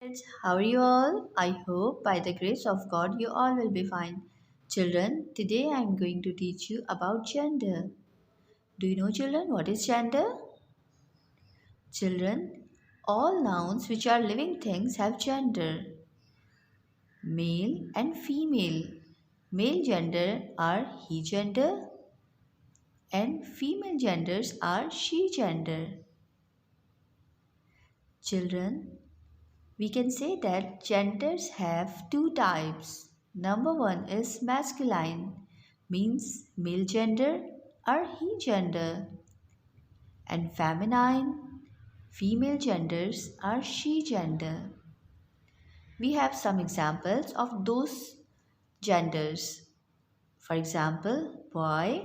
Kids, how are you all? I hope by the grace of God you all will be fine. Children, today I am going to teach you about gender. Do you know, children, what is gender? Children, all nouns which are living things have gender. Male and female. Male gender are he gender and female genders are she gender. Children, we can say that genders have two types. Number one is masculine, means male gender or he gender, and feminine, female genders are she gender. We have some examples of those genders. For example, boy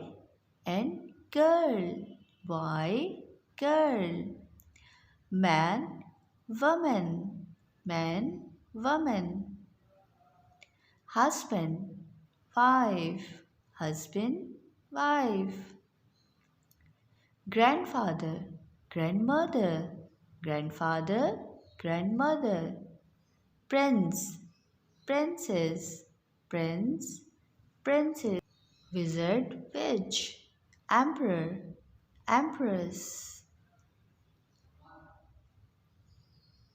and girl, boy, girl, man, woman, man, woman, husband, wife, husband, wife, grandfather, grandmother, grandfather, grandmother, prince, princess, prince, princess, wizard, witch, emperor, empress,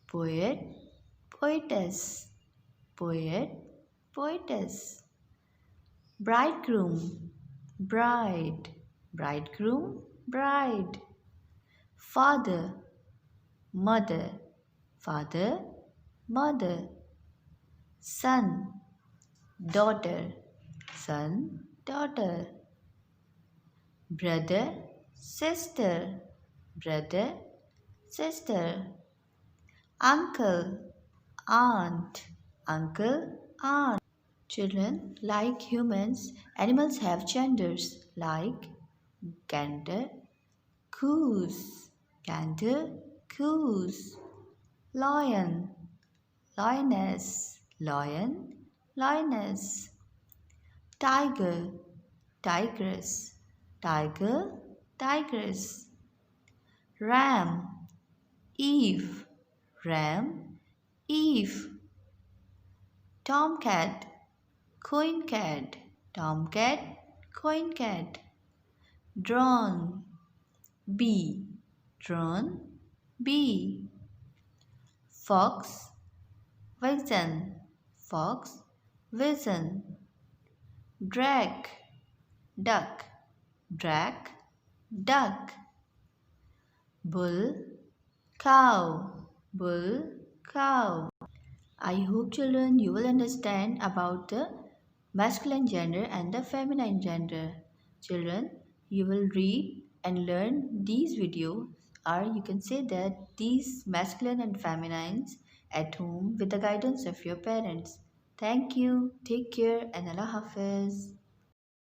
poet, poetess, poet, poetess, bridegroom, bride, bridegroom, bride, father, mother, father, mother, son, daughter, son, daughter, brother, sister, brother, sister, uncle, aunt, uncle, aunt. Children, like humans, animals have genders like gander, goose, gander, goose, lion, lioness, lion, lioness, tiger, tigress, tiger, tigress, ram, eve, ram, eve, tomcat, coin cat, tomcat, coin cat, drone, bee, drone, bee, fox, vixen, fox, vixen, drake, duck, drake, duck, bull, cow, bull, cow. I hope, children, you will understand about the masculine gender and the feminine gender. Children, you will read and learn these videos, or you can say that these masculine and feminines at home with the guidance of your parents. Thank you, take care, and Allah Hafiz.